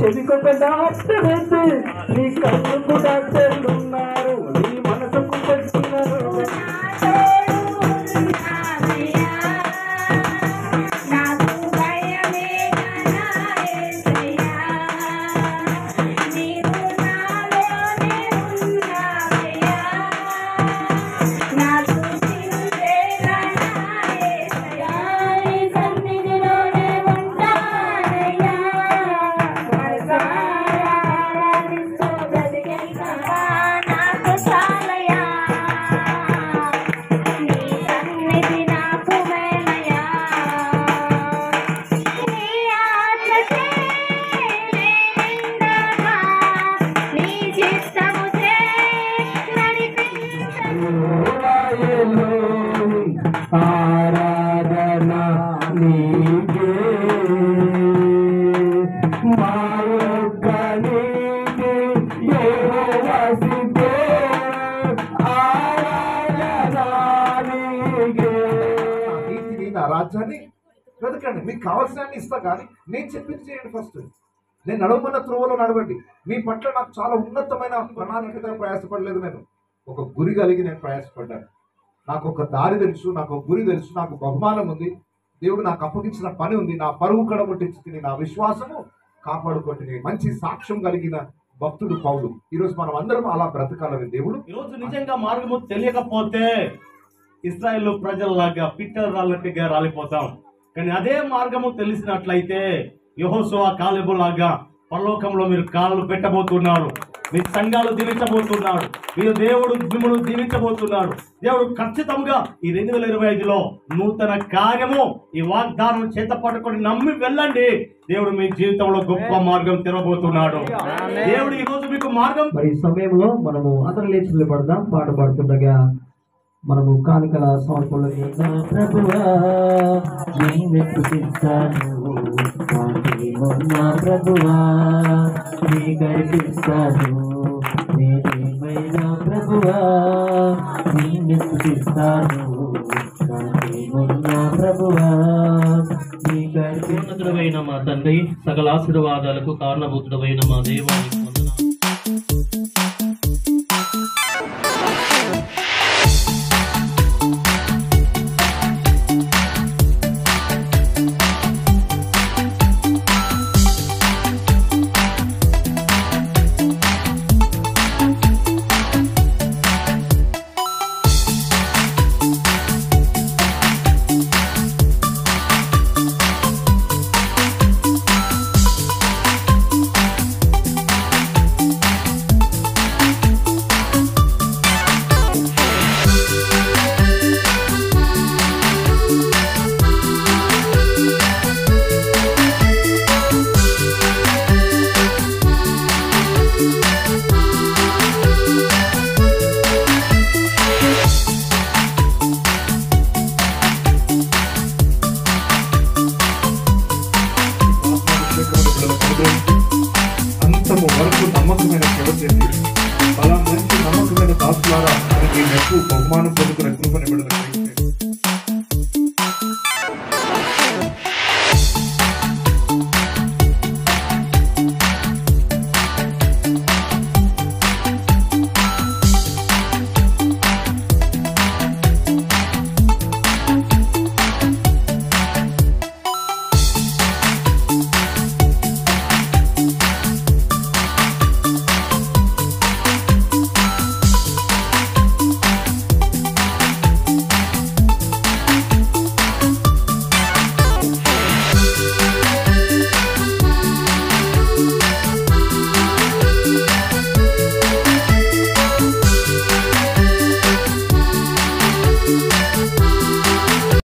చెవికొక doctor అయితే నీ కళ్ళకు డాక్టర్లు ఉన్నారు, నీ మనసుకు పెట్టున్నారు. ఆరాధన నీకే మా యొక్క నీకే యెహోవా సిద్ధే ఆరాధన నీకే. నా రాజ్యాన్ని వెతకండి, మీకు కావాల్సిన ఇస్తా, కానీ నేను చెప్పింది చేయండి. ఫస్ట్ నేను నడవమన్న త్రోవలో నడవండి. మీ పట్ల నాకు చాలా ఉన్నతమైన ప్రణాళికగా ప్రయాసపడలేదు. నేను ఒక గురి కలిగి నేను ప్రయాసపడ్డాను. నాకు ఒక దారి తెలుసు, నాకు ఒక గురి తెలుసు, నాకు బహుమానం ఉంది, దేవుడు నాకు అప్పగించిన పని ఉంది, నా పరువు కడగొట్టించుకుని నా విశ్వాసము కాపాడుకుంటుని మంచి సాక్ష్యం కలిగిన భక్తుడు పౌలు. ఈరోజు మనం అందరం అలా బ్రతకాలని దేవుడు. ఈరోజు నిజంగా మార్గము తెలియకపోతే ఇశ్రాయేలు ప్రజల్లాగా పిట్టర్ రాళ్ళట్టుగా రాలిపోతాం. కానీ అదే మార్గము తెలిసినట్లయితే యెహోషువ కాలేబు లాగా పరలోకంలో మీరు కాళ్ళు పెట్టబోతున్నారు, మీ సంఘాలు దీవించబోతున్నాడు, మీరు దేవుడు మిమ్మల్ని దీవించబోతున్నాడు. దేవుడు ఖచ్చితంగా ఈ 2025లో నూతన కార్యము, ఈ వాగ్దానం చేత పట్టుకొని నమ్మి వెళ్ళండి. దేవుడు మీ జీవితంలో గొప్ప మార్గం తెరవబోతున్నాడు. దేవుడు ఈ రోజు మీకు మార్గం. మరి ఈ సమయంలో మనము అందరం లేచి నిలబడదాం. పాట పాడుతుండగా మనము కానుకల సమర్పణలో ప్రభువా ప్రభువా కనిపిస్తాను, నేనేమైనా ప్రభువా నిన్నిస్తాను, ప్రభువా ఉన్నతుడైన మా తండ్రి, సకల ఆశీర్వాదాలకు కారణభూతుడైన మా దేవానికి